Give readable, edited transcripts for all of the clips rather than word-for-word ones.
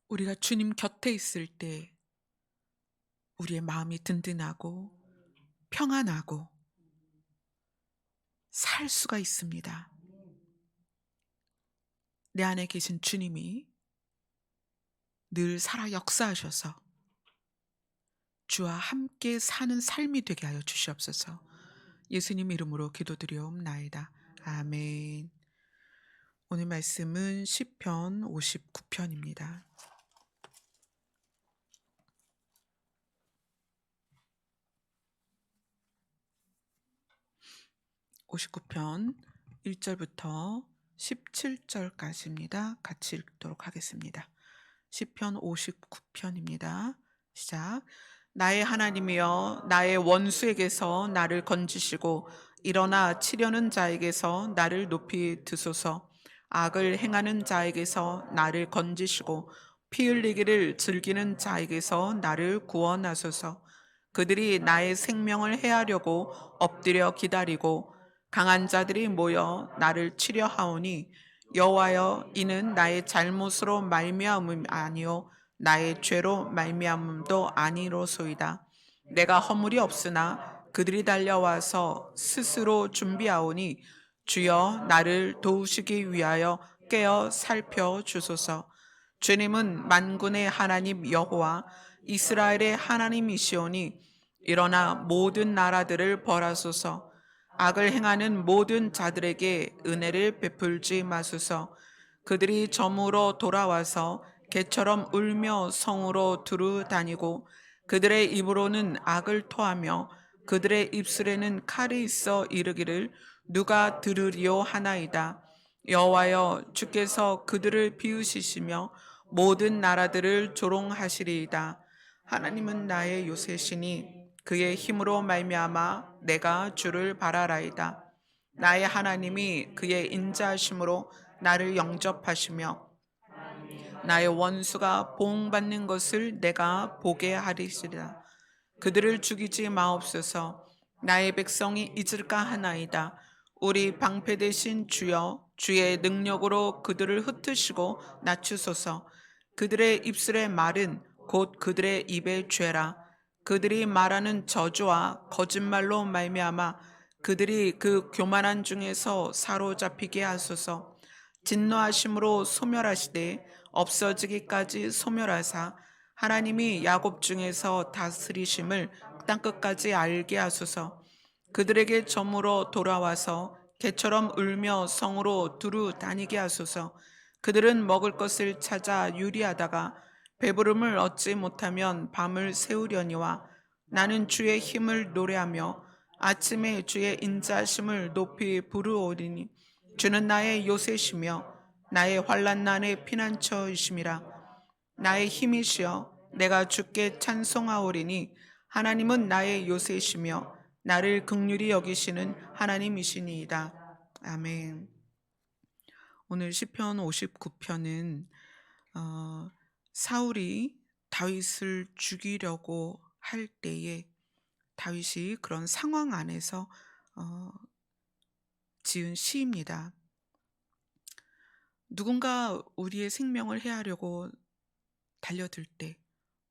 우리가 주님 곁에 있을 때 우리의 마음이 든든하고 평안하고 살 수가 있습니다. 내 안에 계신 주님이 늘 살아 역사하셔서 주와 함께 사는 삶이 되게 하여 주시옵소서. 예수님 이름으로 기도드리옵나이다. 아멘. 오늘 말씀은 시편 59편입니다. 59편 1절부터 17절까지입니다. 같이 읽도록 하겠습니다. 시편 59편입니다. 시작. 나의 하나님이여, 나의 원수에게서 나를 건지시고 일어나 치려는 자에게서 나를 높이 드소서. 악을 행하는 자에게서 나를 건지시고 피 흘리기를 즐기는 자에게서 나를 구원하소서. 그들이 나의 생명을 해하려고 엎드려 기다리고 강한 자들이 모여 나를 치려 하오니 여호와여, 이는 나의 잘못으로 말미암음이 아니요 나의 죄로 말미암음도 아니로소이다. 내가 허물이 없으나 그들이 달려와서 스스로 준비하오니 주여, 나를 도우시기 위하여 깨어 살펴 주소서. 주님은 만군의 하나님 여호와 이스라엘의 하나님이시오니 일어나 모든 나라들을 벌하소서. 악을 행하는 모든 자들에게 은혜를 베풀지 마소서. 그들이 점으로 돌아와서 개처럼 울며 성으로 두루 다니고 그들의 입으로는 악을 토하며 그들의 입술에는 칼이 있어 이르기를 누가 들으리오 하나이다. 여호와여, 주께서 그들을 비우시시며 모든 나라들을 조롱하시리이다. 하나님은 나의 요새시니 그의 힘으로 말미암아 내가 주를 바라라이다. 나의 하나님이 그의 인자하심으로 나를 영접하시며 나의 원수가 보응받는 것을 내가 보게 하리시리라. 그들을 죽이지 마옵소서. 나의 백성이 잊을까 하나이다. 우리 방패 되신 주여, 주의 능력으로 그들을 흩으시고 낮추소서. 그들의 입술의 말은 곧 그들의 입의 죄라. 그들이 말하는 저주와 거짓말로 말미암아 그들이 그 교만한 중에서 사로잡히게 하소서. 진노하심으로 소멸하시되 없어지기까지 소멸하사 하나님이 야곱 중에서 다스리심을 땅끝까지 알게 하소서. 그들에게 점으로 돌아와서 개처럼 울며 성으로 두루 다니게 하소서. 그들은 먹을 것을 찾아 유리하다가 배부름을 얻지 못하면 밤을 새우려니와 나는 주의 힘을 노래하며 아침에 주의 인자심을 높이 부르오리니 주는 나의 요새시며 나의 환난 날의 피난처이심이라. 나의 힘이시여, 내가 주께 찬송하오리니 하나님은 나의 요새시며 나를 긍휼히 여기시는 하나님이시니이다. 아멘. 오늘 시편 59편은 사울이 다윗을 죽이려고 할 때에 다윗이 그런 상황 안에서 어, 지은 시입니다. 누군가 우리의 생명을 해하려고 달려들 때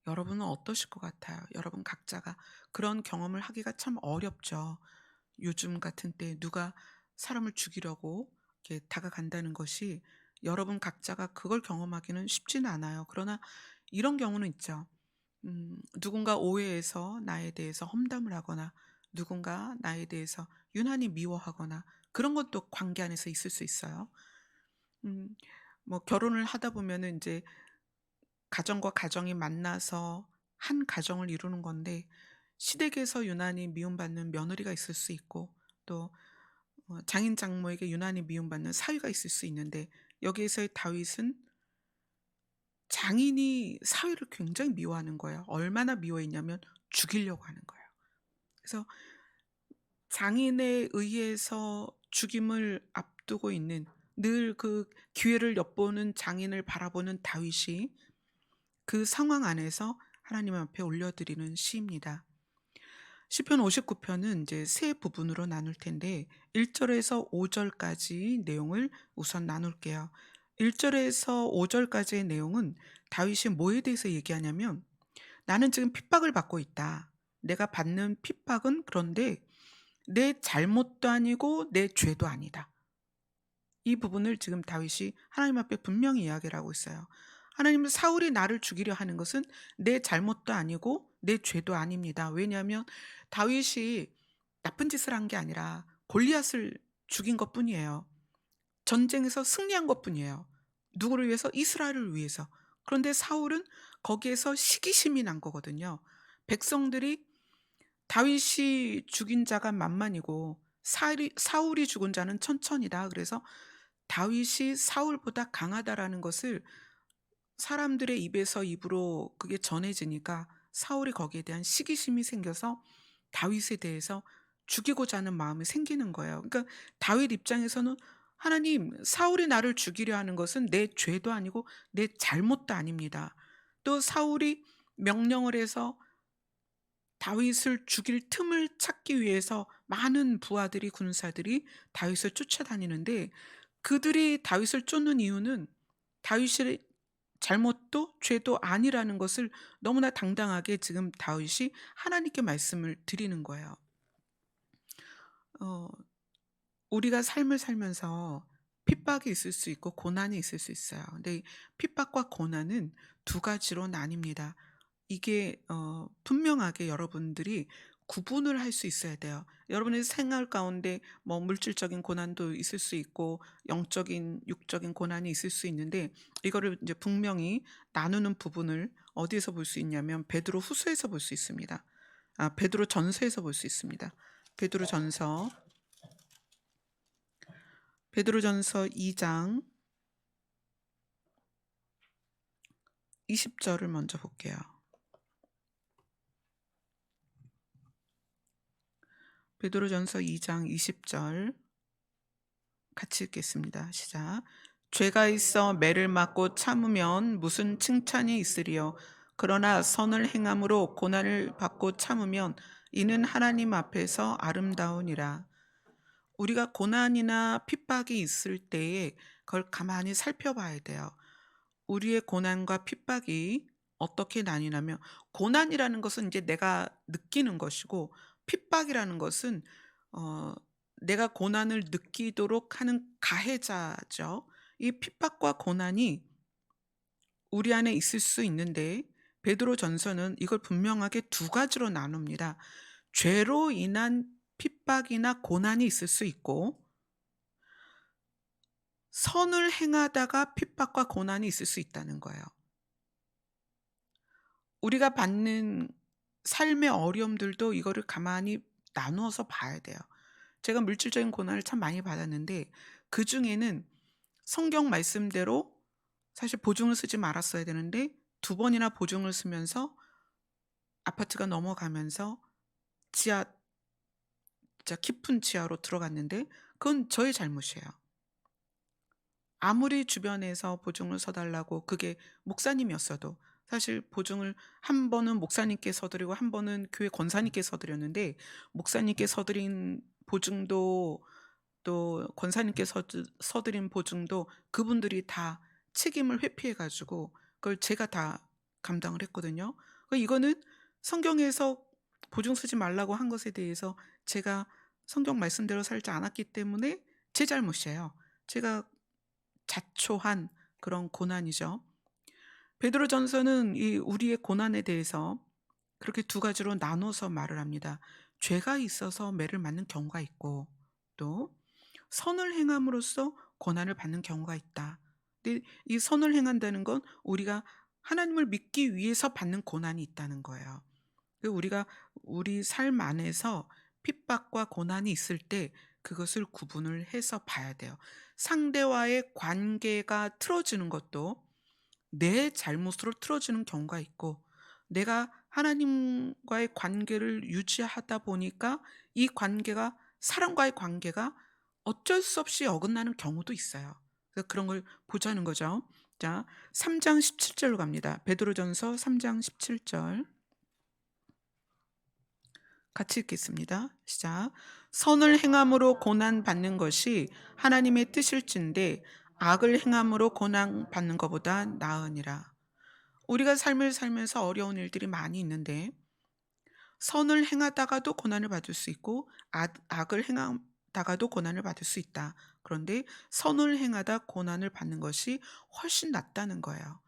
여러분은 어떠실 것 같아요? 여러분 각자가 그런 경험을 하기가 참 어렵죠. 요즘 같은 때 누가 사람을 죽이려고 이렇게 다가간다는 것이 여러분 각자가 그걸 경험하기는 쉽지는 않아요. 그러나 이런 경우는 있죠. 누군가 오해해서 나에 대해서 험담을 하거나 누군가 나에 대해서 유난히 미워하거나 그런 것도 관계 안에서 있을 수 있어요. 음, 뭐 결혼을 하다 보면은 이제 가정과 가정이 만나서 한 가정을 이루는 건데 시댁에서 유난히 미움받는 며느리가 있을 수 있고 또 장인 장모에게 유난히 미움받는 사위가 있을 수 있는데 여기에서의 다윗은 장인이 사위를 굉장히 미워하는 거예요. 얼마나 미워했냐면 죽이려고 하는 거예요. 그래서 장인에 의해서 죽임을 앞두고 있는 늘 그 기회를 엿보는 장인을 바라보는 다윗이 그 상황 안에서 하나님 앞에 올려드리는 시입니다. 시편 59편은 이제 세 부분으로 나눌 텐데 1절에서 5절까지 내용을 우선 나눌게요. 1절에서 5절까지의 내용은 다윗이 뭐에 대해서 얘기하냐면, 나는 지금 핍박을 받고 있다. 내가 받는 핍박은 그런데 내 잘못도 아니고 내 죄도 아니다. 이 부분을 지금 다윗이 하나님 앞에 분명히 이야기를 하고 있어요. 하나님은 사울이 나를 죽이려 하는 것은 내 잘못도 아니고 내 죄도 아닙니다. 왜냐하면 다윗이 나쁜 짓을 한 게 아니라 골리앗을 죽인 것뿐이에요. 전쟁에서 승리한 것뿐이에요. 누구를 위해서? 이스라엘을 위해서. 그런데 사울은 거기에서 시기심이 난 거거든요. 백성들이 다윗이 죽인 자가 만만이고 사울이 죽은 자는 천천이다. 그래서 다윗이 사울보다 강하다라는 것을 사람들의 입에서 입으로 그게 전해지니까 사울이 거기에 대한 시기심이 생겨서 다윗에 대해서 죽이고자 하는 마음이 생기는 거예요. 그러니까 다윗 입장에서는, 하나님, 사울이 나를 죽이려 하는 것은 내 죄도 아니고 내 잘못도 아닙니다. 또 사울이 명령을 해서 다윗을 죽일 틈을 찾기 위해서 많은 부하들이, 군사들이 다윗을 쫓아다니는데, 그들이 다윗을 쫓는 이유는 다윗의 잘못도 죄도 아니라는 것을 너무나 당당하게 지금 다윗이 하나님께 말씀을 드리는 거예요. 어, 우리가 삶을 살면서 핍박이 있을 수 있고 고난이 있을 수 있어요. 근데 이 핍박과 고난은 두 가지로 나뉩니다. 이게 분명하게 여러분들이 구분을 할 수 있어야 돼요. 여러분의 생활 가운데 뭐 물질적인 고난도 있을 수 있고 영적인, 육적인 고난이 있을 수 있는데, 이거를 이제 분명히 나누는 부분을 어디에서 볼 수 있냐면 베드로 후서에서 볼 수 있습니다. 베드로 전서에서 볼 수 있습니다. 베드로 전서 2장 20절을 먼저 볼게요. 베드로전서 2장 20절 같이 읽겠습니다. 시작. 죄가 있어 매를 맞고 참으면 무슨 칭찬이 있으리요. 그러나 선을 행함으로 고난을 받고 참으면 이는 하나님 앞에서 아름다우니라. 우리가 고난이나 핍박이 있을 때에 그걸 가만히 살펴봐야 돼요. 우리의 고난과 핍박이 어떻게 나뉘냐면, 고난이라는 것은 이제 내가 느끼는 것이고, 핍박이라는 것은 어, 내가 고난을 느끼도록 하는 가해자죠. 이 핍박과 고난이 우리 안에 있을 수 있는데, 베드로 전서는 이걸 분명하게 두 가지로 나눕니다. 죄로 인한 핍박이나 고난이 있을 수 있고, 선을 행하다가 핍박과 고난이 있을 수 있다는 거예요. 우리가 받는 삶의 어려움들도 이거를 가만히 나누어서 봐야 돼요. 제가 물질적인 고난을 참 많이 받았는데, 그중에는 성경 말씀대로 사실 보증을 쓰지 말았어야 되는데 두 번이나 보증을 쓰면서 아파트가 넘어가면서 지하, 진짜 깊은 지하로 들어갔는데, 그건 저의 잘못이에요. 아무리 주변에서 보증을 서달라고, 그게 목사님이었어도, 사실 보증을 한 번은 목사님께 서드리고 한 번은 교회 권사님께 서드렸는데, 목사님께 서드린 보증도 또 권사님께 서드린 보증도 그분들이 다 책임을 회피해가지고 그걸 제가 다 감당을 했거든요. 이거는 성경에서 보증 쓰지 말라고 한 것에 대해서 제가 성경 말씀대로 살지 않았기 때문에 제 잘못이에요. 제가 자초한 그런 고난이죠. 베드로전서는 이 우리의 고난에 대해서 그렇게 두 가지로 나눠서 말을 합니다. 죄가 있어서 매를 맞는 경우가 있고, 또 선을 행함으로써 고난을 받는 경우가 있다. 근데 이 선을 행한다는 건 우리가 하나님을 믿기 위해서 받는 고난이 있다는 거예요. 우리가 우리 삶 안에서 핍박과 고난이 있을 때 그것을 구분을 해서 봐야 돼요. 상대와의 관계가 틀어지는 것도 내 잘못으로 틀어지는 경우가 있고, 내가 하나님과의 관계를 유지하다 보니까 이 관계가, 사람과의 관계가 어쩔 수 없이 어긋나는 경우도 있어요. 그래서 그런 걸 보자는 거죠. 자, 3장 17절로 갑니다. 베드로전서 3장 17절 같이 읽겠습니다. 시작. 선을 행함으로 고난 받는 것이 하나님의 뜻일진데 악을 행함으로 고난 받는 것보다 나으니라. 우리가 삶을 살면서 어려운 일들이 많이 있는데 선을 행하다가도 고난을 받을 수 있고 악을 행하다가도 고난을 받을 수 있다. 그런데 선을 행하다 고난을 받는 것이 훨씬 낫다는 거예요.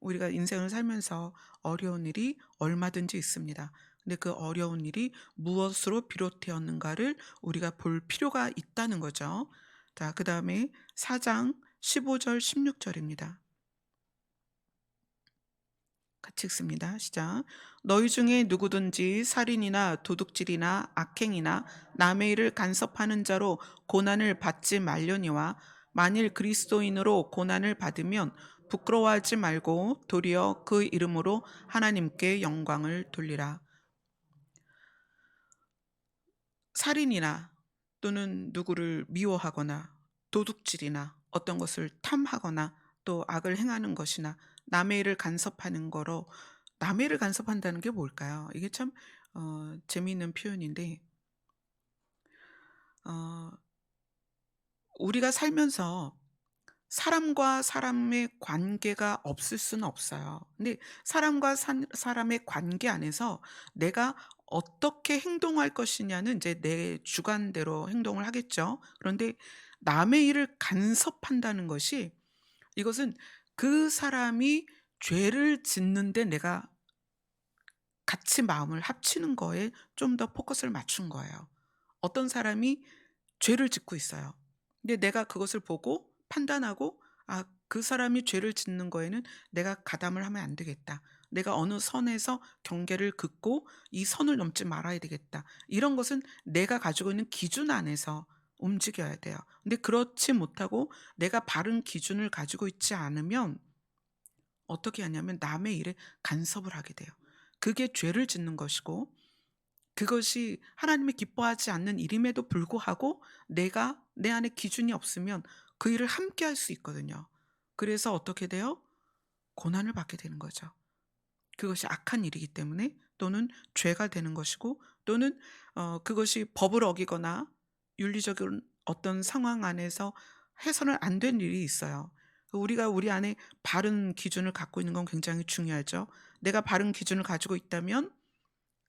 우리가 인생을 살면서 어려운 일이 얼마든지 있습니다. 근데 그 어려운 일이 무엇으로 비롯되었는가를 우리가 볼 필요가 있다는 거죠. 자, 그 다음에 4장 15절 16절입니다. 같이 읽습니다. 시작. 너희 중에 누구든지 살인이나 도둑질이나 악행이나 남의 일을 간섭하는 자로 고난을 받지 말려니와 만일 그리스도인으로 고난을 받으면 부끄러워하지 말고 도리어 그 이름으로 하나님께 영광을 돌리라. 살인이나 또는 누구를 미워하거나 도둑질이나 어떤 것을 탐하거나 또 악을 행하는 것이나 남의 일을 간섭하는 거로 남의 일을 간섭한다는 게 뭘까요? 이게 참 재미있는 표현인데 어, 우리가 살면서 사람과 사람의 관계가 없을 수는 없어요. 근데 사람과 사람의 관계 안에서 내가 어떻게 행동할 것이냐는 이제 내 주관대로 행동을 하겠죠. 그런데 남의 일을 간섭한다는 것이 이것은 그 사람이 죄를 짓는데 내가 같이 마음을 합치는 거에 좀 더 포커스를 맞춘 거예요. 어떤 사람이 죄를 짓고 있어요. 근데 내가 그것을 보고 판단하고 그 사람이 죄를 짓는 거에는 내가 가담을 하면 안 되겠다. 내가 어느 선에서 경계를 긋고 이 선을 넘지 말아야 되겠다. 이런 것은 내가 가지고 있는 기준 안에서 움직여야 돼요. 근데 그렇지 못하고 내가 바른 기준을 가지고 있지 않으면 어떻게 하냐면 남의 일에 간섭을 하게 돼요. 그게 죄를 짓는 것이고 그것이 하나님이 기뻐하지 않는 일임에도 불구하고 내가 내 안에 기준이 없으면 그 일을 함께 할 수 있거든요. 그래서 어떻게 돼요? 고난을 받게 되는 거죠. 그것이 악한 일이기 때문에 또는 죄가 되는 것이고 또는 그것이 법을 어기거나 윤리적인 어떤 상황 안에서 해서는 안 된 일이 있어요. 우리가 우리 안에 바른 기준을 갖고 있는 건 굉장히 중요하죠. 내가 바른 기준을 가지고 있다면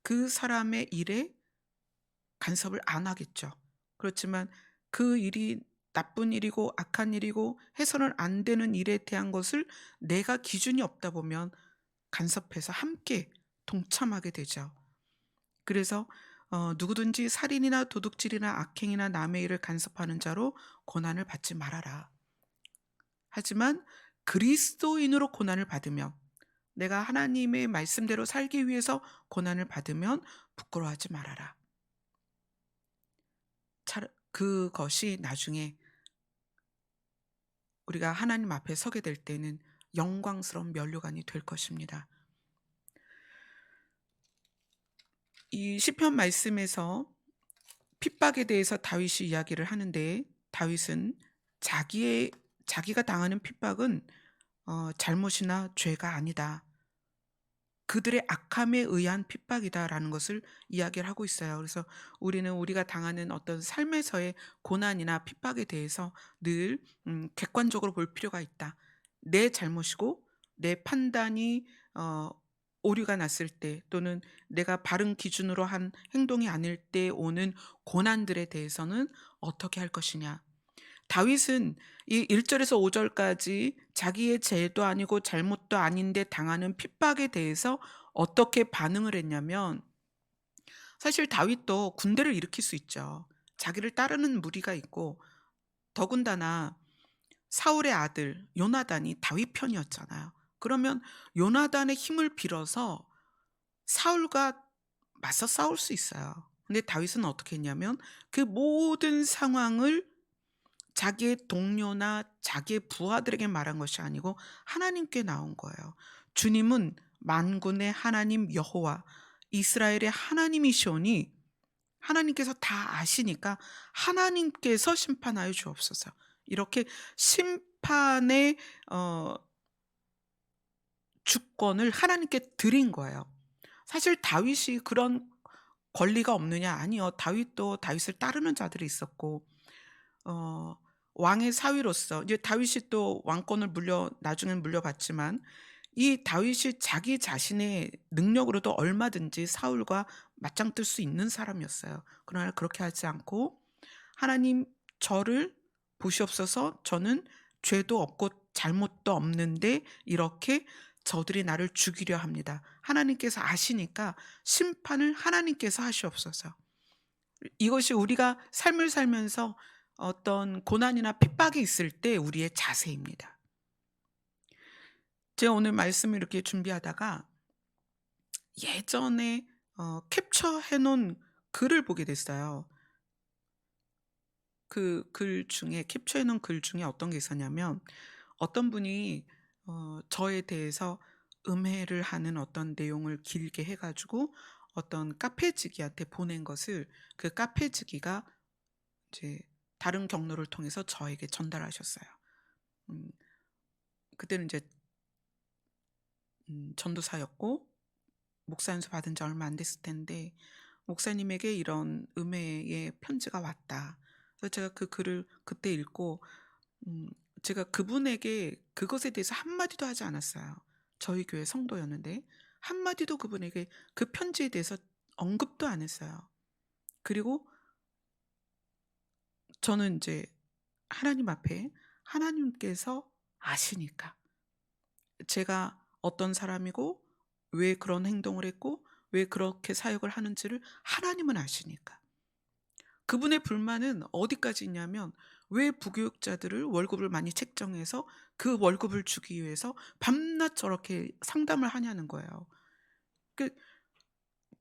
그 사람의 일에 간섭을 안 하겠죠. 그렇지만 그 일이 나쁜 일이고 악한 일이고 해서는 안 되는 일에 대한 것을 내가 기준이 없다 보면 간섭해서 함께 동참하게 되죠. 그래서 누구든지 살인이나 도둑질이나 악행이나 남의 일을 간섭하는 자로 고난을 받지 말아라. 하지만 그리스도인으로 고난을 받으며 내가 하나님의 말씀대로 살기 위해서 고난을 받으면 부끄러워하지 말아라. 그것이 나중에 우리가 하나님 앞에 서게 될 때는 영광스러운 면류관이 될 것입니다. 이 시편 말씀에서 핍박에 대해서 다윗이 이야기를 하는데 다윗은 자기가 당하는 핍박은 잘못이나 죄가 아니다. 그들의 악함에 의한 핍박이다라는 것을 이야기를 하고 있어요. 그래서 우리는 우리가 당하는 어떤 삶에서의 고난이나 핍박에 대해서 늘 객관적으로 볼 필요가 있다. 내 잘못이고 내 판단이 오류가 났을 때 또는 내가 바른 기준으로 한 행동이 아닐 때 오는 고난들에 대해서는 어떻게 할 것이냐. 다윗은 이 1절에서 5절까지 자기의 죄도 아니고 잘못도 아닌데 당하는 핍박에 대해서 어떻게 반응을 했냐면 사실 다윗도 군대를 일으킬 수 있죠. 자기를 따르는 무리가 있고 더군다나 사울의 아들 요나단이 다윗 편이었잖아요. 그러면 요나단의 힘을 빌어서 사울과 맞서 싸울 수 있어요. 근데 다윗은 어떻게 했냐면 그 모든 상황을 자기의 동료나 자기의 부하들에게 말한 것이 아니고 하나님께 나온 거예요. 주님은 만군의 하나님 여호와 이스라엘의 하나님이시오니 하나님께서 다 아시니까 하나님께서 심판하여 주옵소서. 이렇게 심판의 주권을 하나님께 드린 거예요. 사실 다윗이 그런 권리가 없느냐? 아니요. 다윗도 다윗을 따르는 자들이 있었고 어 왕의 사위로서 이제 다윗이 또 왕권을 나중엔 물려받지만 이 다윗이 자기 자신의 능력으로도 얼마든지 사울과 맞짱 뜰 수 있는 사람이었어요. 그러나 그렇게 하지 않고 하나님 저를 보시옵소서 저는 죄도 없고 잘못도 없는데 이렇게 저들이 나를 죽이려 합니다. 하나님께서 아시니까 심판을 하나님께서 하시옵소서. 이것이 우리가 삶을 살면서 어떤 고난이나 핍박이 있을 때 우리의 자세입니다. 제가 오늘 말씀을 이렇게 준비하다가 예전에 캡처해 놓은 글을 보게 됐어요. 그 글 중에 캡처해 놓은 글 중에 어떤 게 있었냐면 어떤 분이 저에 대해서 음해를 하는 어떤 내용을 길게 해 가지고 어떤 카페지기한테 보낸 것을 그 카페지기가 이제 다른 경로를 통해서 저에게 전달하셨어요. 음 그때는 이제 전도사였고 목사 연수 받은 지 얼마 안 됐을 텐데 목사님에게 이런 음해의 편지가 왔다. 그래서 제가 그 글을 그때 읽고 음 제가 그분에게 그것에 대해서 한마디도 하지 않았어요. 저희 교회 성도였는데 한마디도 그분에게 그 편지에 대해서 언급도 안 했어요. 그리고 저는 이제 하나님 앞에 하나님께서 아시니까 제가 어떤 사람이고 왜 그런 행동을 했고 왜 그렇게 사역을 하는지를 하나님은 아시니까. 그분의 불만은 어디까지 있냐면 왜 부교육자들을 월급을 많이 책정해서 그 월급을 주기 위해서 밤낮 저렇게 상담을 하냐는 거예요. 그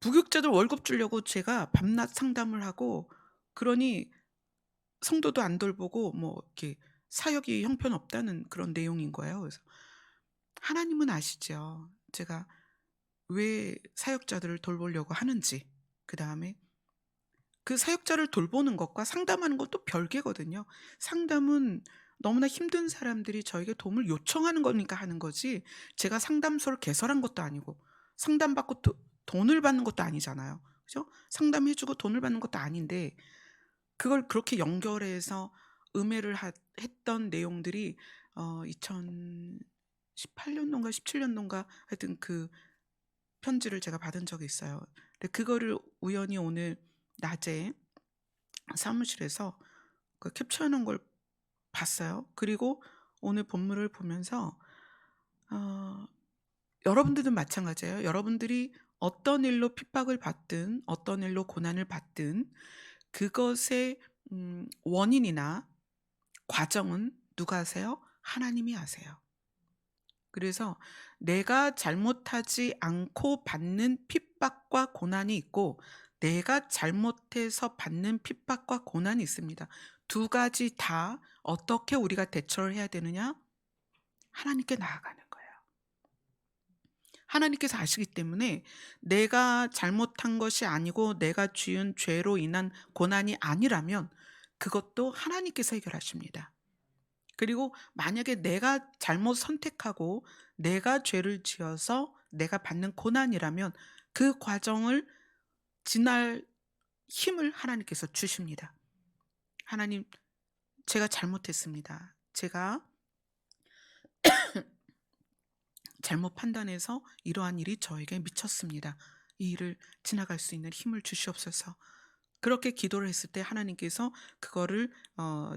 부교육자들 월급 주려고 제가 밤낮 상담을 하고 그러니 성도도 안 돌보고 뭐 이렇게 사역이 형편없다는 그런 내용인 거예요. 그래서 하나님은 아시죠. 제가 왜 사역자들을 돌보려고 하는지. 그다음에 그 사역자를 돌보는 것과 상담하는 것도 별개거든요. 상담은 너무나 힘든 사람들이 저에게 도움을 요청하는 거니까 하는 거지 제가 상담소를 개설한 것도 아니고 상담받고 돈을 받는 것도 아니잖아요. 그죠? 상담해 주고 돈을 받는 것도 아닌데 그걸 그렇게 연결해서 음해를 했던 내용들이 2018 년도인가 17 년도인가 하여튼 그 편지를 제가 받은 적이 있어요. 근데 그거를 우연히 오늘 낮에 사무실에서 그 캡처해 놓은 걸 봤어요. 그리고 오늘 본문을 보면서 어 여러분들도 마찬가지예요. 여러분들이 어떤 일로 핍박을 받든 어떤 일로 고난을 받든 그것의 원인이나 과정은 누가 아세요? 하나님이 아세요. 그래서 내가 잘못하지 않고 받는 핍박과 고난이 있고 내가 잘못해서 받는 핍박과 고난이 있습니다. 두 가지 다 어떻게 우리가 대처를 해야 되느냐? 하나님께 나아가는 거예요. 하나님께서 아시기 때문에 내가 잘못한 것이 아니고 내가 지은 죄로 인한 고난이 아니라면 그것도 하나님께서 해결하십니다. 그리고 만약에 내가 잘못 선택하고 내가 죄를 지어서 내가 받는 고난이라면 그 과정을 지날 힘을 하나님께서 주십니다. 하나님, 제가 잘못했습니다. 제가 잘못 판단해서 이러한 일이 저에게 미쳤습니다. 이 일을 지나갈 수 있는 힘을 주시옵소서. 그렇게 기도를 했을 때 하나님께서 그거를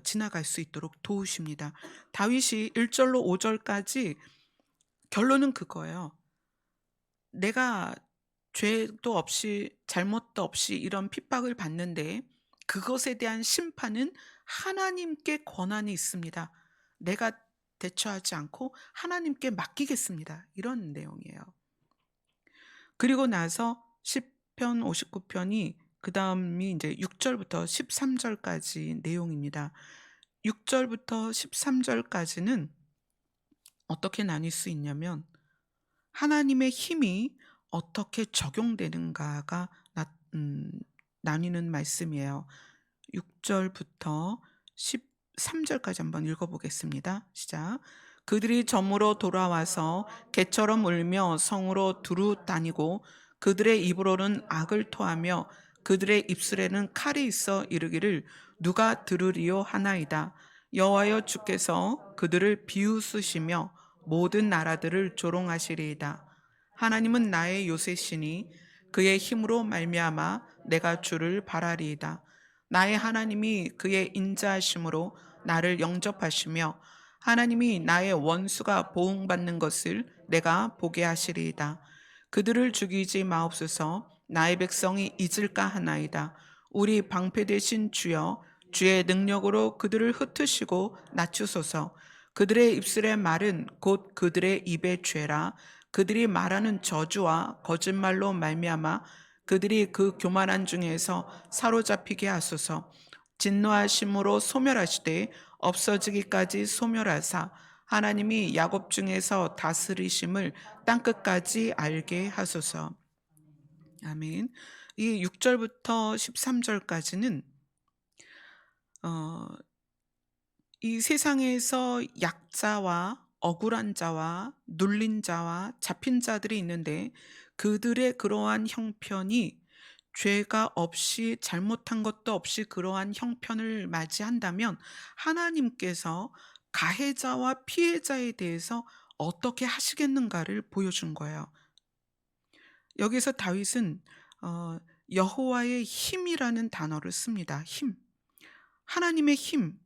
지나갈 수 있도록 도우십니다. 다윗이 1절로 5절까지 결론은 그거예요. 내가 죄도 없이 잘못도 없이 이런 핍박을 받는데 그것에 대한 심판은 하나님께 권한이 있습니다. 내가 대처하지 않고 하나님께 맡기겠습니다. 이런 내용이에요. 그리고 나서 시편 59편이 그다음이 이제 6절부터 13절까지 내용입니다. 6절부터 13절까지는 어떻게 나뉠 수 있냐면 하나님의 힘이 어떻게 적용되는가가 나뉘는 말씀이에요. 6절부터 13절까지 한번 읽어보겠습니다. 시작. 그들이 점으로 돌아와서 개처럼 울며 성으로 두루 다니고 그들의 입으로는 악을 토하며 그들의 입술에는 칼이 있어 이르기를 누가 들으리요 하나이다. 여호와여 주께서 그들을 비웃으시며 모든 나라들을 조롱하시리이다. 하나님은 나의 요새시니 그의 힘으로 말미암아 내가 주를 바라리이다. 나의 하나님이 그의 인자하심으로 나를 영접하시며 하나님이 나의 원수가 보응받는 것을 내가 보게 하시리이다. 그들을 죽이지 마옵소서. 나의 백성이 잊을까 하나이다. 우리 방패 되신 주여, 주의 능력으로 그들을 흩으시고 낮추소서. 그들의 입술의 말은 곧 그들의 입의 죄라. 그들이 말하는 저주와 거짓말로 말미암아 그들이 그 교만한 중에서 사로잡히게 하소서. 진노하심으로 소멸하시되 없어지기까지 소멸하사 하나님이 야곱 중에서 다스리심을 땅끝까지 알게 하소서. 아멘. 이 6절부터 13절까지는 어, 이 세상에서 약자와 억울한 자와 눌린 자와 잡힌 자들이 있는데 그들의 그러한 형편이 죄가 없이 잘못한 것도 없이 그러한 형편을 맞이한다면 하나님께서 가해자와 피해자에 대해서 어떻게 하시겠는가를 보여준 거예요. 여기서 다윗은 어, 여호와의 힘이라는 단어를 씁니다. 힘. 하나님의 힘.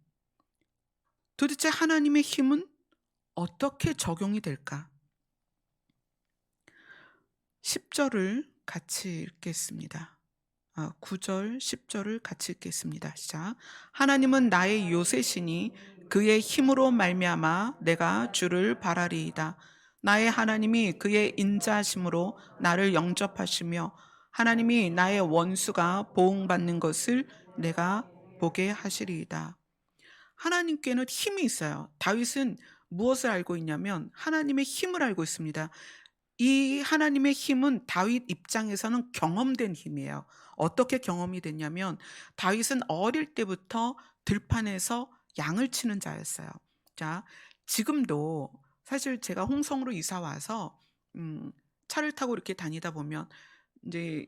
도대체 하나님의 힘은 어떻게 적용이 될까? 10절을 같이 읽겠습니다. 9절, 10절을 같이 읽겠습니다. 시작. 하나님은 나의 요새시니 그의 힘으로 말미암아 내가 주를 바라리이다. 나의 하나님이 그의 인자하심으로 나를 영접하시며 하나님이 나의 원수가 보응받는 것을 내가 보게 하시리이다. 하나님께는 힘이 있어요. 다윗은 무엇을 알고 있냐면 하나님의 힘을 알고 있습니다. 이 하나님의 힘은 다윗 입장에서는 경험된 힘이에요. 어떻게 경험이 됐냐면 다윗은 어릴 때부터 들판에서 양을 치는 자였어요. 자, 지금도 사실 제가 홍성으로 이사 와서 차를 타고 이렇게 다니다 보면 이제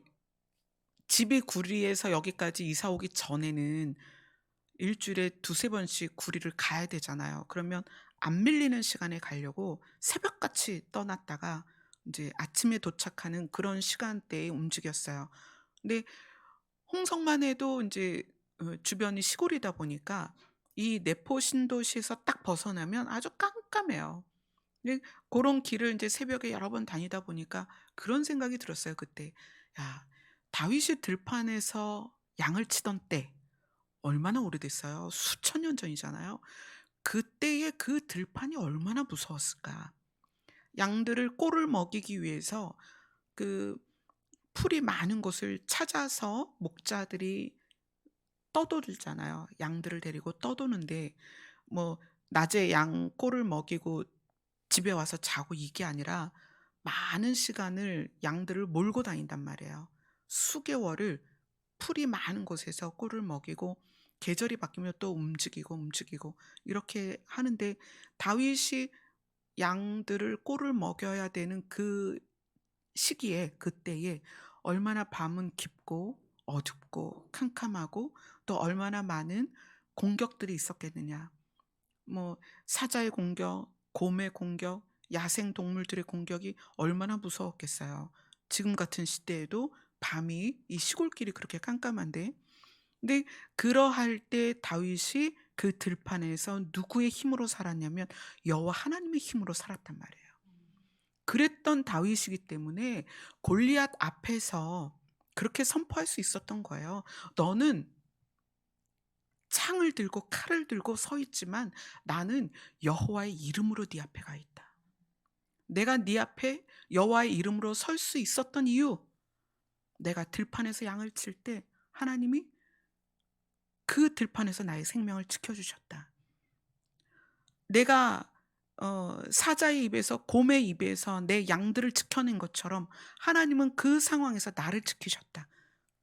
집이 구리에서 여기까지 이사 오기 전에는 일주일에 두세 번씩 구리를 가야 되잖아요. 그러면 안 밀리는 시간에 가려고 새벽같이 떠났다가 이제 아침에 도착하는 그런 시간대에 움직였어요. 근데 홍성만 해도 인제 주변이 시골이다 보니까 이 내포 신도시에서 딱 벗어나면 아주 깜깜해요. 근데 고런 길을 인제 새벽에 여러 번 다니다 보니까 그런 생각이 들었어요 그때. '야, 다윗이 들판에서 양을 치던 때' 얼마나 오래됐어요. 수천 년 전이잖아요. 그때의 그 들판이 얼마나 무서웠을까. 양들을 꼴을 먹이기 위해서 그 풀이 많은 곳을 찾아서 목자들이 떠돌잖아요. 양들을 데리고 떠도는데 뭐 낮에 양 꼴을 먹이고 집에 와서 자고 이게 아니라 많은 시간을 양들을 몰고 다닌단 말이에요. 수개월을 풀이 많은 곳에서 꿀을 먹이고 계절이 바뀌면 또 움직이고 이렇게 하는데 다윗이 양들을 꿀을 먹여야 되는 그 시기에 그때에 얼마나 밤은 깊고 어둡고 캄캄하고 또 얼마나 많은 공격들이 있었겠느냐. 뭐 사자의 공격, 곰의 공격, 야생 동물들의 공격이 얼마나 무서웠겠어요. 지금 같은 시대에도 밤이 이 시골길이 그렇게 깜깜한데 근데 그러할 때 다윗이 그 들판에서 누구의 힘으로 살았냐면 여호와 하나님의 힘으로 살았단 말이에요. 그랬던 다윗이기 때문에 골리앗 앞에서 그렇게 선포할 수 있었던 거예요. "너는 창을 들고 칼을 들고 서 있지만 나는 여호와의 이름으로 네 앞에 가 있다. 내가 네 앞에 여호와의 이름으로 설 수 있었던 이유, 내가 들판에서 양을 칠 때 하나님이 그 들판에서 나의 생명을 지켜주셨다. 내가 사자의 입에서 곰의 입에서 내 양들을 지켜낸 것처럼 하나님은 그 상황에서 나를 지키셨다.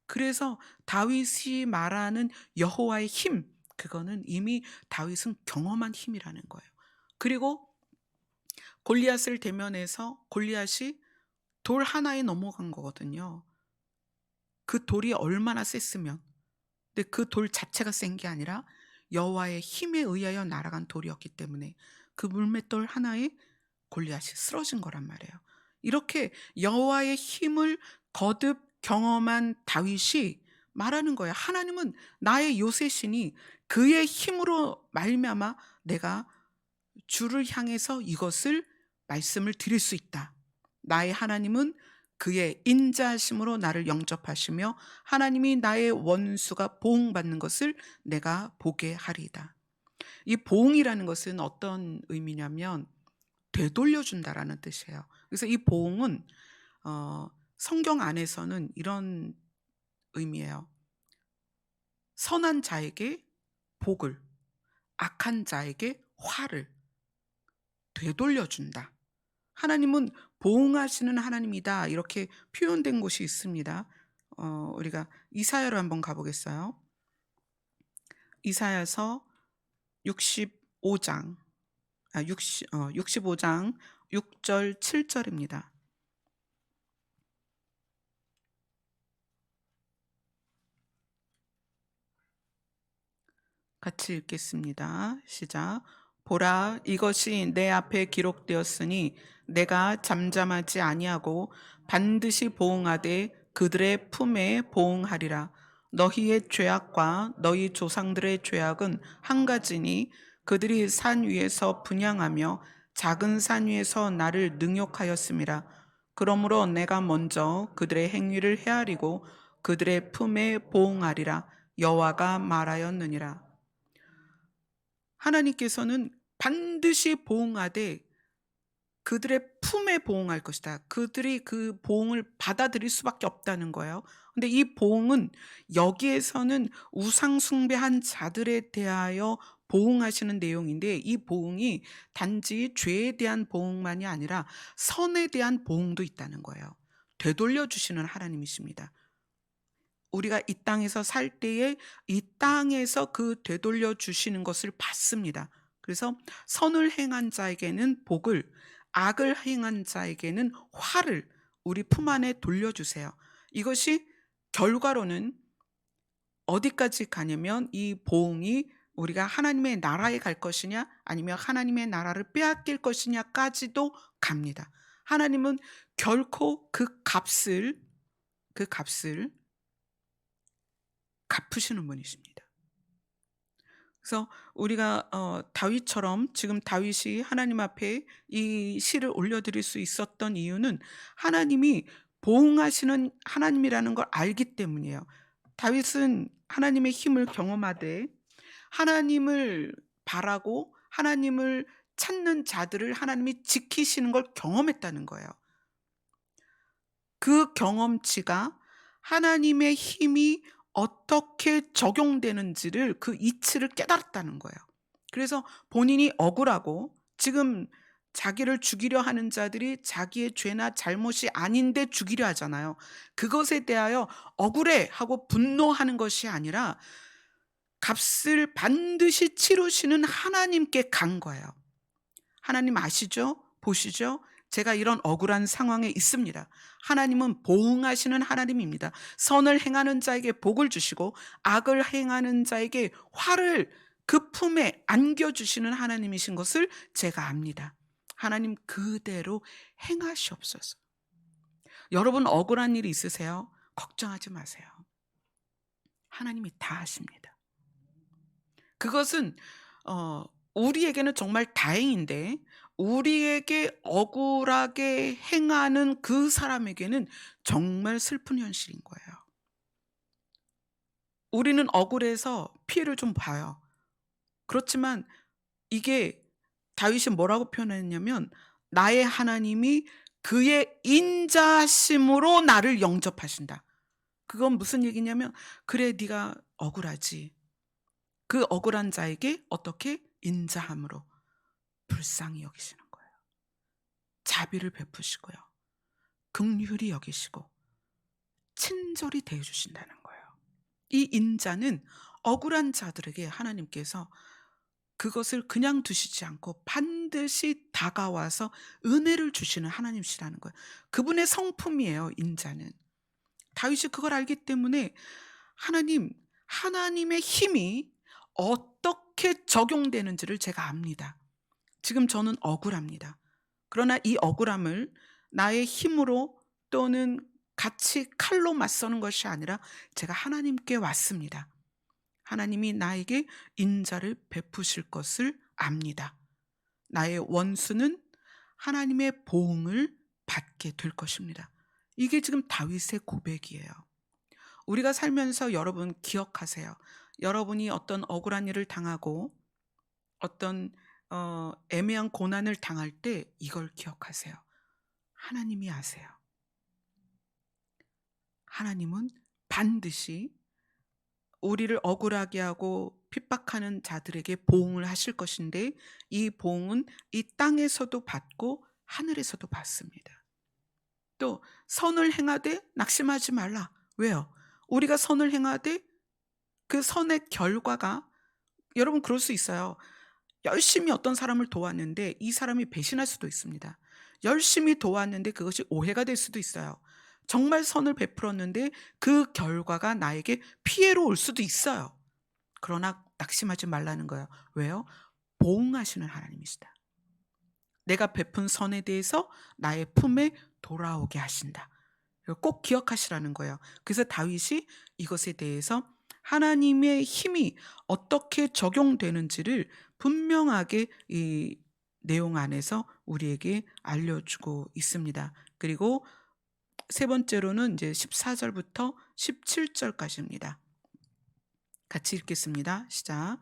그래서 다윗이 말하는 여호와의 힘, 그거는 이미 다윗은 경험한 힘이라는 거예요. 그리고 골리앗을 대면해서 골리앗이 돌 하나에 넘어간 거거든요. 그 돌이 얼마나 셌으면. 근데 그 돌 자체가 센 게 아니라 여호와의 힘에 의하여 날아간 돌이었기 때문에 그 물맷돌 하나에 골리앗이 쓰러진 거란 말이에요. 이렇게 여호와의 힘을 거듭 경험한 다윗이 말하는 거예요. 하나님은 나의 요새시니 그의 힘으로 말미암아 내가 주를 향해서 이것을 말씀을 드릴 수 있다. 나의 하나님은 그의 인자하심으로 나를 영접하시며 하나님이 나의 원수가 보응받는 것을 내가 보게 하리이다. 이 보응이라는 것은 어떤 의미냐면 되돌려준다라는 뜻이에요. 그래서 이 보응은 성경 안에서는 이런 의미예요. 선한 자에게 복을, 악한 자에게 화를 되돌려준다. 하나님은 보응하시는 하나님이다. 이렇게 표현된 곳이 있습니다. 우리가 이사야로 한번 가보겠어요. 이사야서 65장 65장 6절 7절입니다. 같이 읽겠습니다. 시작. 보라, 이것이 내 앞에 기록되었으니 내가 잠잠하지 아니하고 반드시 보응하되 그들의 품에 보응하리라. 너희의 죄악과 너희 조상들의 죄악은 한 가지니 그들이 산 위에서 분향하며 작은 산 위에서 나를 능욕하였음이라. 그러므로 내가 먼저 그들의 행위를 헤아리고 그들의 품에 보응하리라. 여호와가 말하였느니라. 하나님께서는 반드시 보응하되 그들의 품에 보응할 것이다. 그들이 그 보응을 받아들일 수밖에 없다는 거예요. 근데 이 보응은 여기에서는 우상 숭배한 자들에 대하여 보응하시는 내용인데 이 보응이 단지 죄에 대한 보응만이 아니라 선에 대한 보응도 있다는 거예요. 되돌려 주시는 하나님이십니다. 우리가 이 땅에서 살 때에 이 땅에서 그 되돌려 주시는 것을 받습니다. 그래서 선을 행한 자에게는 복을, 악을 행한 자에게는 화를 우리 품 안에 돌려주세요. 이것이 결과로는 어디까지 가냐면 이 보응이 우리가 하나님의 나라에 갈 것이냐 아니면 하나님의 나라를 빼앗길 것이냐까지도 갑니다. 하나님은 결코 그 값을 갚으시는 분이십니다. 그래서 우리가 다윗처럼 지금 다윗이 하나님 앞에 이 시를 올려드릴 수 있었던 이유는 하나님이 보응하시는 하나님이라는 걸 알기 때문이에요. 다윗은 하나님의 힘을 경험하되 하나님을 바라고 하나님을 찾는 자들을 하나님이 지키시는 걸 경험했다는 거예요. 그 경험치가 하나님의 힘이 어떻게 적용되는지를 그 이치를 깨달았다는 거예요. 그래서 본인이 억울하고 지금 자기를 죽이려 하는 자들이 자기의 죄나 잘못이 아닌데 죽이려 하잖아요. 그것에 대하여 억울해 하고 분노하는 것이 아니라 값을 반드시 치르시는 하나님께 간 거예요. 하나님 아시죠? 보시죠? 제가 이런 억울한 상황에 있습니다. 하나님은 보응하시는 하나님입니다. 선을 행하는 자에게 복을 주시고 악을 행하는 자에게 화를 그 품에 안겨주시는 하나님이신 것을 제가 압니다. 하나님 그대로 행하시옵소서. 여러분 억울한 일이 있으세요? 걱정하지 마세요. 하나님이 다 하십니다. 그것은 우리에게는 정말 다행인데 우리에게 억울하게 행하는 그 사람에게는 정말 슬픈 현실인 거예요. 우리는 억울해서 피해를 좀 봐요. 그렇지만 이게 다윗이 뭐라고 표현했냐면 나의 하나님이 그의 인자심으로 나를 영접하신다. 그건 무슨 얘기냐면 그래 네가 억울하지. 그 억울한 자에게 어떻게 인자함으로 불쌍히 여기시는 거예요. 자비를 베푸시고요. 긍휼히 여기시고 친절히 대해주신다는 거예요. 이 인자는 억울한 자들에게 하나님께서 그것을 그냥 두시지 않고 반드시 다가와서 은혜를 주시는 하나님이시라는 거예요. 그분의 성품이에요, 인자는. 다윗이 그걸 알기 때문에 하나님의 힘이 어떻게 적용되는지를 제가 압니다. 지금 저는 억울합니다. 그러나 이 억울함을 나의 힘으로 또는 같이 칼로 맞서는 것이 아니라 제가 하나님께 왔습니다. 하나님이 나에게 인자를 베푸실 것을 압니다. 나의 원수는 하나님의 보응을 받게 될 것입니다. 이게 지금 다윗의 고백이에요. 우리가 살면서 여러분 기억하세요. 여러분이 어떤 억울한 일을 당하고 어떤 애매한 고난을 당할 때 이걸 기억하세요. 하나님이 아세요. 하나님은 반드시 우리를 억울하게 하고 핍박하는 자들에게 보응을 하실 것인데 이 보응은 이 땅에서도 받고 하늘에서도 받습니다. 또 선을 행하되 낙심하지 말라. 왜요? 우리가 선을 행하되 그 선의 결과가 여러분 그럴 수 있어요. 열심히 어떤 사람을 도왔는데 이 사람이 배신할 수도 있습니다. 열심히 도왔는데 그것이 오해가 될 수도 있어요. 정말 선을 베풀었는데 그 결과가 나에게 피해로 올 수도 있어요. 그러나 낙심하지 말라는 거예요. 왜요? 보응하시는 하나님이시다. 내가 베푼 선에 대해서 나의 품에 돌아오게 하신다. 꼭 기억하시라는 거예요. 그래서 다윗이 이것에 대해서 하나님의 힘이 어떻게 적용되는지를 분명하게 이 내용 안에서 우리에게 알려주고 있습니다. 그리고 세 번째로는 이제 14절부터 17절까지입니다. 같이 읽겠습니다. 시작.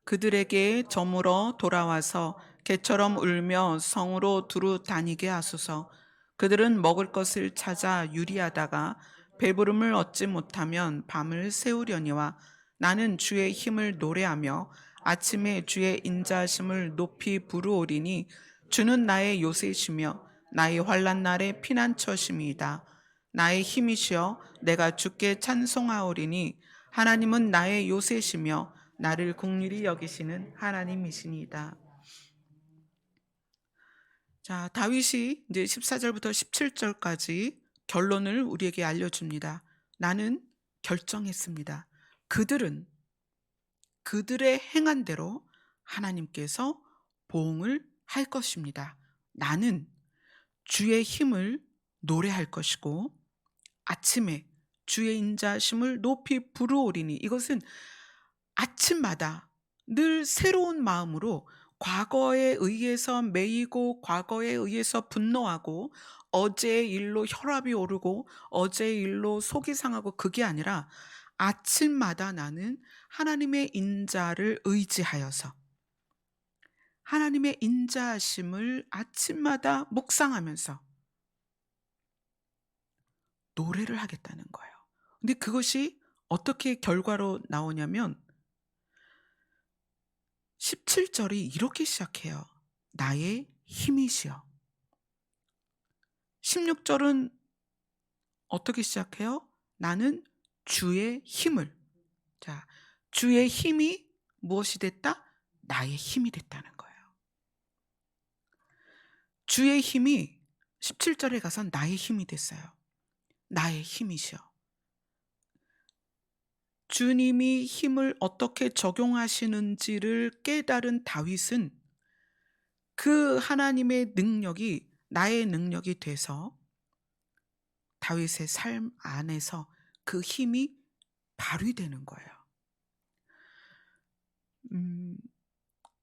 그들에게 저물어 돌아와서 개처럼 울며 성으로 두루 다니게 하소서. 그들은 먹을 것을 찾아 유리하다가 배부름을 얻지 못하면 밤을 새우려니와 나는 주의 힘을 노래하며 아침에 주의 인자하심을 높이 부르오리니 주는 나의 요새시며 나의 환난 날의 피난처심이다. 나의 힘이시여 내가 주께 찬송하오리니 하나님은 나의 요새시며 나를 긍휼히 여기시는 하나님이시니이다. 자, 다윗이 이제 14절부터 17절까지 결론을 우리에게 알려줍니다. 나는 결정했습니다. 그들은 그들의 행한 대로 하나님께서 보응을 할 것입니다. 나는 주의 힘을 노래할 것이고 아침에 주의 인자심을 높이 부르오리니 이것은 아침마다 늘 새로운 마음으로 과거에 의해서 매이고 과거에 의해서 분노하고 어제의 일로 혈압이 오르고 어제의 일로 속이 상하고 그게 아니라 아침마다 나는 하나님의 인자를 의지하여서 하나님의 인자하심을 아침마다 묵상하면서 노래를 하겠다는 거예요. 근데 그것이 어떻게 결과로 나오냐면 17절이 이렇게 시작해요. 나의 힘이시여. 16절은 어떻게 시작해요? 나는 주의 힘을. 자, 주의 힘이 무엇이 됐다? 나의 힘이 됐다는 거예요. 주의 힘이 17절에 가서 나의 힘이 됐어요. 나의 힘이시여. 주님이 힘을 어떻게 적용하시는지를 깨달은 다윗은 그 하나님의 능력이 나의 능력이 돼서 다윗의 삶 안에서 그 힘이 발휘되는 거예요.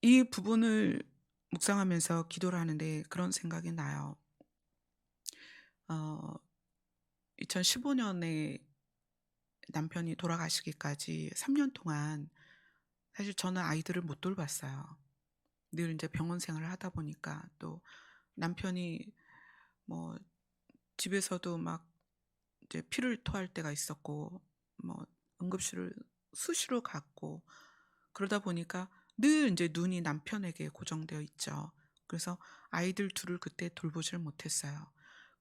이 부분을 묵상하면서 기도를 하는데 그런 생각이 나요. 2015년에 남편이 돌아가시기까지 3년 동안 사실 저는 아이들을 못 돌봤어요. 늘 이제 병원 생활을 하다 보니까 또 남편이 뭐 집에서도 막 이제 피를 토할 때가 있었고 뭐 응급실을 수시로 갔고 그러다 보니까 늘 이제 눈이 남편에게 고정되어 있죠. 그래서 아이들 둘을 그때 돌보질 못했어요.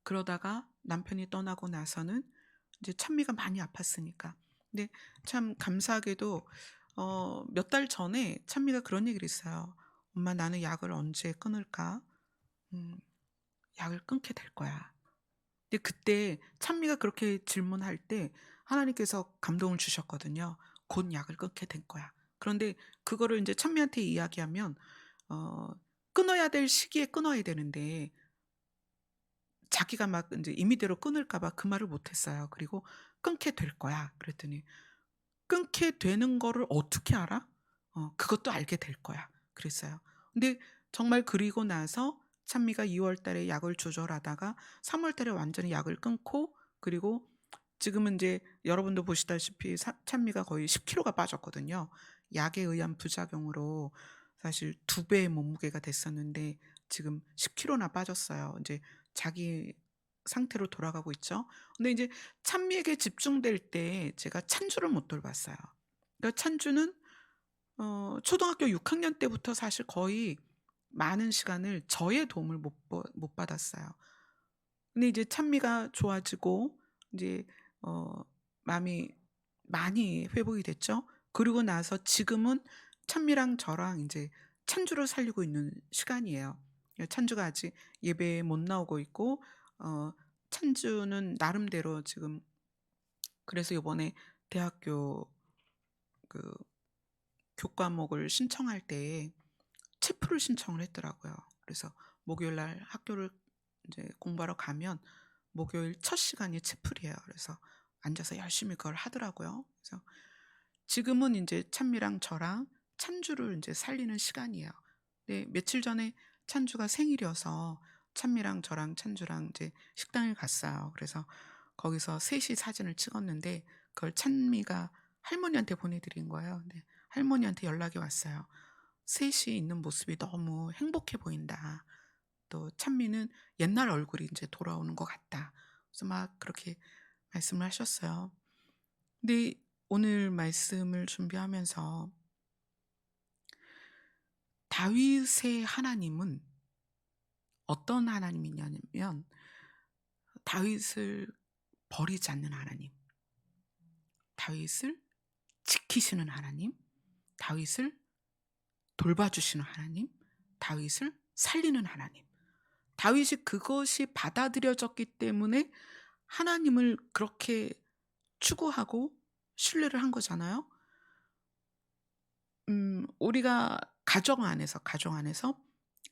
그러다가 남편이 떠나고 나서는 이제 찬미가 많이 아팠으니까. 근데 참 감사하게도 몇 달 전에 찬미가 그런 얘기를 했어요. 엄마 나는 약을 언제 끊을까? 음, 약을 끊게 될 거야. 근데 그때 찬미가 그렇게 질문할 때 하나님께서 감동을 주셨거든요. 곧 약을 끊게 될 거야. 그런데 그거를 이제 찬미한테 이야기하면 어 끊어야 될 시기에 끊어야 되는데 자기가 막 이제 임의대로 끊을까 봐 그 말을 못 했어요. 그리고 "끊게 될 거야." 그랬더니 "끊게 되는 거를 어떻게 알아?" "그것도 알게 될 거야." 그랬어요. 근데 정말 그리고 나서 찬미가 2월 달에 약을 조절하다가 3월 달에 완전히 약을 끊고, 그리고 지금은 이제 여러분도 보시다시피 찬미가 거의 10 킬로가 빠졌거든요. 약에 의한 부작용으로 사실 2 배의 몸무게가 됐었는데 지금 10 킬로나 빠졌어요. 이제 자기 상태로 돌아가고 있죠. 근데 이제 찬미에게 집중될 때 제가 찬주를 못 돌봤어요. 그러니까 찬주는 초등학교 6 학년 때부터 사실 거의 많은 시간을 저의 도움을 못 받았어요. 근데 이제 찬미가 좋아지고 이제 어 마음이 많이 회복이 됐죠. 그리고 나서 지금은 찬미랑 저랑 인제 찬주를 살리고 있는 시간이에요. 찬주가 아직 예배에 못 나오고 있고 어 찬주는 나름대로 지금, 그래서 요번에 대학교 그 교과목을 신청할 때 체프를 신청을 했더라고요. 그래서 목요일 날 학교를 인제 공부하러 가면 목요일 첫 시간이 채플이에요. 그래서 앉아서 열심히 그걸 하더라고요. 그래서 지금은 인제 찬미랑 저랑 찬주를 인제 살리는 시간이에요. 네, 며칠 전에 찬주가 생일이어서 찬미랑 저랑 찬주랑 인제 식당에 갔어요. 그래서 거기서 셋이 사진을 찍었는데 그걸 찬미가 할머니한테 보내 드린 거예요. 근데 할머니한테 연락이 왔어요. "셋이 있는 모습이 너무 행복해 보인다. 또 찬미는 옛날 얼굴이 인제 돌아오는 것 같다." 그래서 막 그렇게 말씀을 하셨어요. 근데 오늘 말씀을 준비하면서 다윗의 하나님은 어떤 하나님이냐면 다윗을 버리지 않는 하나님, 다윗을 지키시는 하나님, 다윗을 돌봐주시는 하나님, 다윗을 살리는 하나님. 다윗이 그것이 받아들여졌기 때문에 하나님을 그렇게 추구하고 신뢰를 한 거잖아요. 우리가 가정 안에서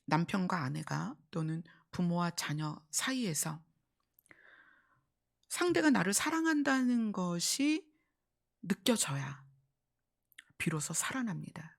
남편과 아내가 또는 부모와 자녀 사이에서 상대가 나를 사랑한다는 것이 느껴져야 비로소 살아납니다.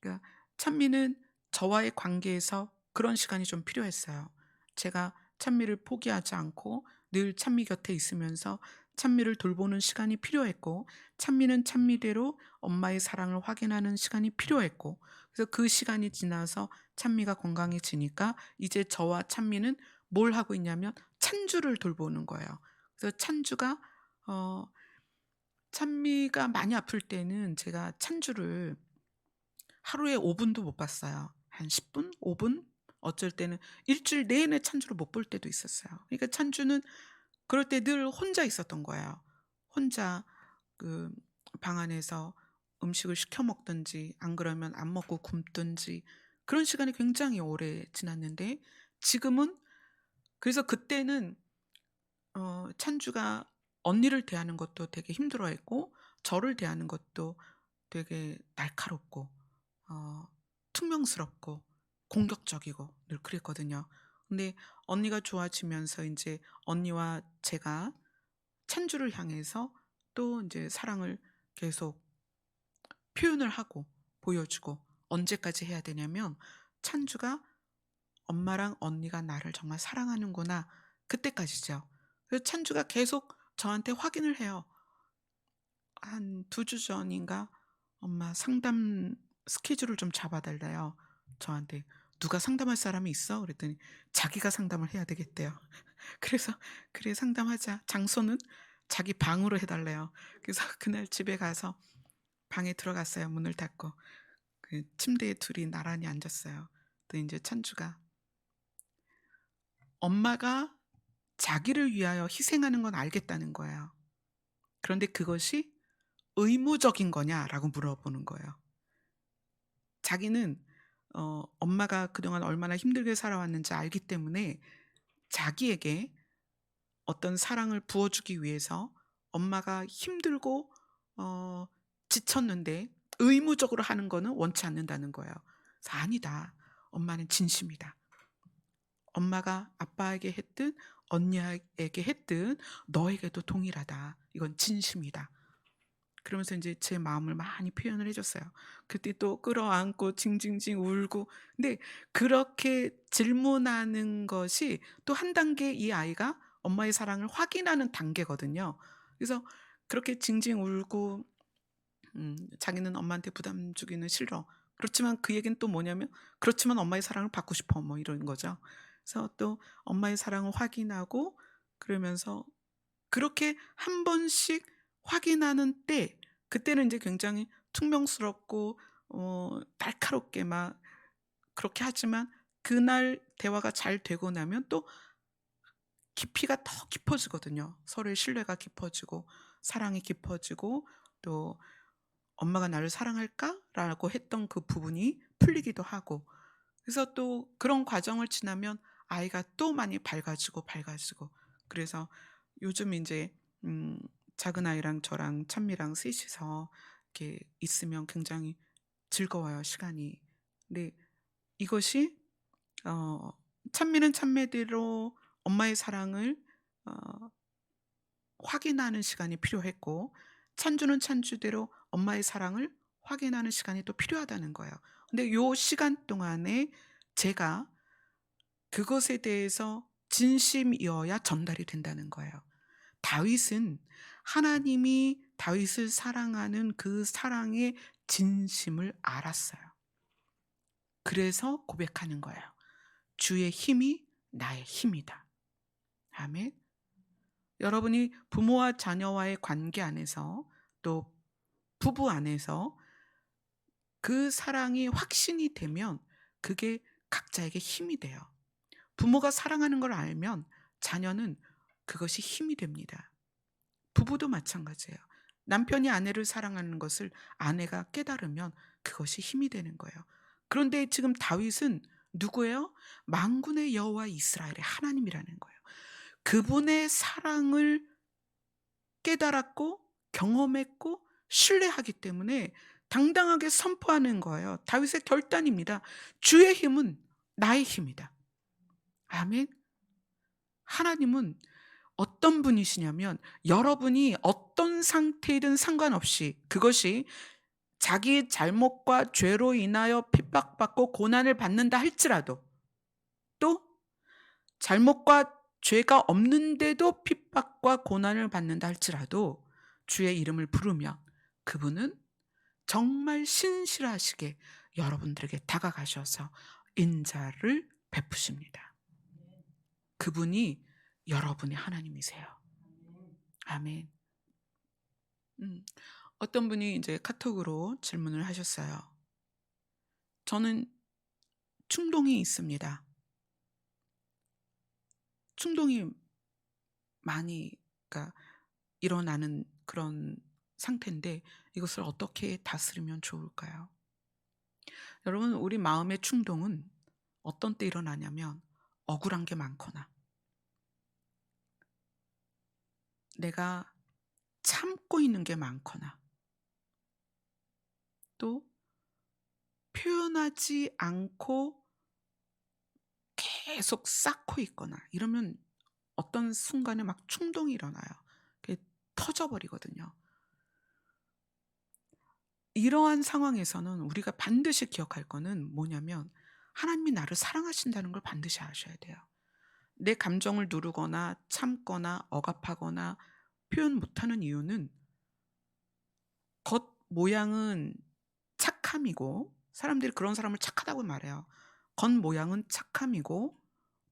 그러니까 찬미는 저와의 관계에서 그런 시간이 좀 필요했어요. 제가 찬미를 포기하지 않고 늘 찬미 곁에 있으면서 찬미를 돌보는 시간이 필요했고, 찬미는 찬미대로 엄마의 사랑을 확인하는 시간이 필요했고, 그래서 그 시간이 지나서 찬미가 건강해지니까 이제 저와 찬미는 뭘 하고 있냐면 찬주를 돌보는 거예요. 그래서 어 찬미가 많이 아플 때는 제가 찬주를 하루에 5 분도 못 봤어요. 한 10 분, 5 분? 어쩔 때는 일 주일 내내 찬주를 못 볼 때도 있었어요. 그러니까 찬주는 그럴 때 늘 혼자 있었던 거예요. 혼자 그 방 안에서 음식을 시켜 먹든지 안 그러면 안 먹고 굶든지 그런 시간이 굉장히 오래 지났는데 지금은, 그래서 그때는 찬주가 언니를 대하는 것도 되게 힘들어했고 저를 대하는 것도 되게 날카롭고 어 퉁명스럽고 공격적이고 늘 그랬거든요. 근데 언니가 좋아지면서 인제 언니와 제가 찬주를 향해서 또 인제 사랑을 계속 표현을 하고 보여주고, 언제까지 해야 되냐면 찬주가 '엄마랑 언니가 나를 정말 사랑하는구나.' 그때까지죠. 그래서 찬주가 계속 저한테 확인을 해요. 한 2주 전인가 "엄마 상담 스케줄을 좀 잡아 달래요." 저한테. "누가 상담할 사람이 있어?" 그랬더니 자기가 상담을 해야 되겠대요. 그래서 "그래 상담하자." 장소는 자기 방으로 해 달래요. 그래서 그날 집에 가서 방에 들어갔어요. 문을 닫고. 그 침대에 둘이 나란히 앉았어요. 또 인제 찬주가 엄마가 자기를 위하여 희생하는 건 알겠다는 거예요. 그런데 "그것이 의무적인 거냐?"라고 물어보는 거예요. 자기는 엄마가 그동안 얼마나 힘들게 살아왔는지 알기 때문에 자기에게 어떤 사랑을 부어 주기 위해서 엄마가 힘들고 어 지쳤는데 의무적으로 하는 거는 원치 않는다는 거예요. 그래서 아니다. 엄마는 진심이다. 엄마가 아빠에게 했든 언니에게 했든 너에게도 동일하다. 이건 진심이다. 그러면서 이제 제 마음을 많이 표현을 해 줬어요. 그때 또 끌어안고 징징징 울고. 근데 그렇게 질문하는 것이 또 한 단계 이 아이가 엄마의 사랑을 확인하는 단계거든요. 그래서 그렇게 징징 울고 자기는 엄마한테 부담 주기는 싫어. 그렇지만 그 얘기는 또 뭐냐면 그렇지만 엄마의 사랑을 받고 싶어 뭐 이런 거죠. 그래서 또 엄마의 사랑을 확인하고 그러면서 그렇게 한 번씩 확인하는 때 그때는 이제 굉장히 퉁명스럽고 날카롭게 막 그렇게 하지만 그날 대화가 잘 되고 나면 또 깊이가 더 깊어지거든요. 서로의 신뢰가 깊어지고 사랑이 깊어지고 또 '엄마가 나를 사랑할까?'라고 했던 그 부분이 풀리기도 하고 그래서 또 그런 과정을 지나면 아이가 또 많이 밝아지고, 밝아지고 그래서 요즘 인제 음 작은 아이랑 저랑 찬미랑 셋이서 이렇게 있으면 굉장히 즐거워요, 시간이. 근데 이것이 어 찬미는 찬미대로 엄마의 사랑을 어 확인하는 시간이 필요했고 찬주는 찬주대로 엄마의 사랑을 확인하는 시간이 또 필요하다는 거예요. 근데 요 시간 동안에 제가 그것에 대해서 진심이어야 전달이 된다는 거예요. 다윗은 하나님이 다윗을 사랑하는 그 사랑의 진심을 알았어요. 그래서 고백하는 거예요. 주의 힘이 나의 힘이다. 아멘. 여러분이 부모와 자녀와의 관계 안에서 또 부부 안에서 그 사랑이 확신이 되면 그게 각자에게 힘이 돼요. 부모가 사랑하는 걸 알면 자녀는 그것이 힘이 됩니다. 부부도 마찬가지예요. 남편이 아내를 사랑하는 것을 아내가 깨달으면 그것이 힘이 되는 거예요. 그런데 지금 다윗은 누구예요? 만군의 여호와 이스라엘의 하나님이라는 거예요. 그분의 사랑을 깨달았고 경험했고 신뢰하기 때문에 당당하게 선포하는 거예요. 다윗의 결단입니다. 주의 힘은 나의 힘이다. 아멘. 하나님은 어떤 분이시냐면 여러분이 어떤 상태이든 상관없이 그것이 자기 잘못과 죄로 인하여 핍박받고 고난을 받는다 할지라도 또 잘못과 죄가 없는데도 핍박과 고난을 받는다 할지라도 주의 이름을 부르면 그분은 정말 신실하시게 여러분들에게 다가가셔서 인자를 베푸십니다. 그분이 여러분의 하나님이세요. 아멘. 음. 어떤 분이 이제 카톡으로 질문을 하셨어요. 저는 충동이 있습니다. 충동이 많이 그러니까 일어나는 그런 상태인데 이것을 어떻게 다스리면 좋을까요? 여러분 우리 마음의 충동은 어떤 때 일어나냐면 억울한 게 많거나 내가 참고 있는 게 많거나 또 표현하지 않고 계속 쌓고 있거나 이러면 어떤 순간에 막 충동이 일어나요. 그게 터져버리거든요. 이러한 상황에서는 우리가 반드시 기억할 거는 뭐냐면 하나님이 나를 사랑하신다는 걸 반드시 아셔야 돼요. 내 감정을 누르거나 참거나 억압하거나 표현 못하는 이유는 겉 모양은 착함이고 사람들이 그런 사람을 착하다고 말해요. 겉 모양은 착함이고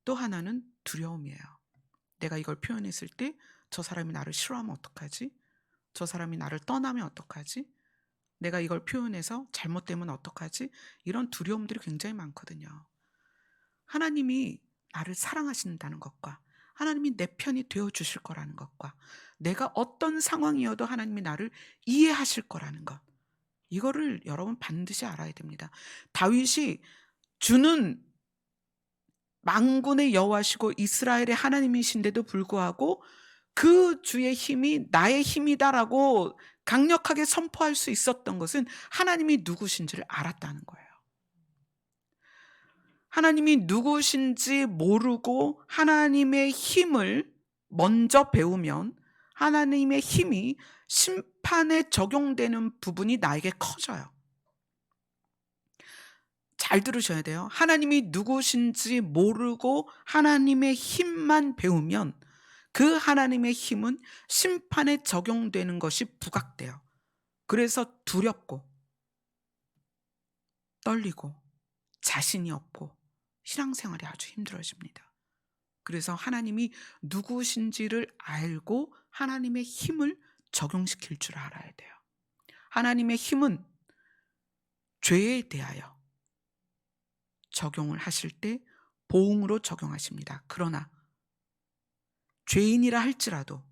또 하나는 두려움이에요. 내가 이걸 표현했을 때 저 사람이 나를 싫어하면 어떡하지? 저 사람이 나를 떠나면 어떡하지? 내가 이걸 표현해서 잘못되면 어떡하지? 이런 두려움들이 굉장히 많거든요. 하나님이 나를 사랑하신다는 것과 하나님이 내 편이 되어 주실 거라는 것과 내가 어떤 상황이어도 하나님이 나를 이해하실 거라는 것. 이거를 여러분 반드시 알아야 됩니다. 다윗이 주는 만군의 여호와시고 이스라엘의 하나님이신데도 불구하고 그 주의 힘이 나의 힘이다라고 강력하게 선포할 수 있었던 것은 하나님이 누구신지를 알았다는 거예요. 하나님이 누구신지 모르고 하나님의 힘을 먼저 배우면 하나님의 힘이 심판에 적용되는 부분이 나에게 커져요. 잘 들으셔야 돼요. 하나님이 누구신지 모르고 하나님의 힘만 배우면 그 하나님의 힘은 심판에 적용되는 것이 부각돼요. 그래서 두렵고 떨리고 자신이 없고 신앙생활이 아주 힘들어집니다. 그래서 하나님이 누구신지를 알고 하나님의 힘을 적용시킬 줄 알아야 돼요. 하나님의 힘은 죄에 대하여 적용을 하실 때 보응으로 적용하십니다. 그러나 죄인이라 할지라도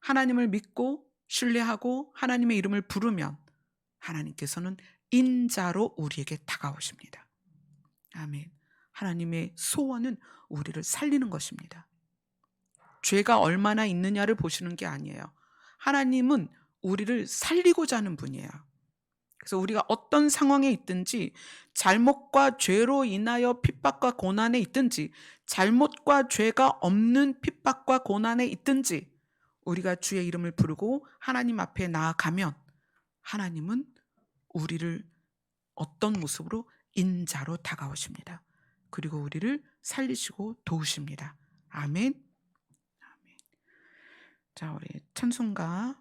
하나님을 믿고 신뢰하고 하나님의 이름을 부르면 하나님께서는 인자로 우리에게 다가오십니다. 아멘. 하나님의 소원은 우리를 살리는 것입니다. 죄가 얼마나 있느냐를 보시는 게 아니에요. 하나님은 우리를 살리고자 하는 분이에요. 그래서 우리가 어떤 상황에 있든지 잘못과 죄로 인하여 핍박과 고난에 있든지 잘못과 죄가 없는 핍박과 고난에 있든지 우리가 주의 이름을 부르고 하나님 앞에 나아가면 하나님은 우리를 어떤 모습으로 인자로 다가오십니다. 그리고 우리를 살리시고 도우십니다. 아멘. 아멘. 자, 우리 찬송가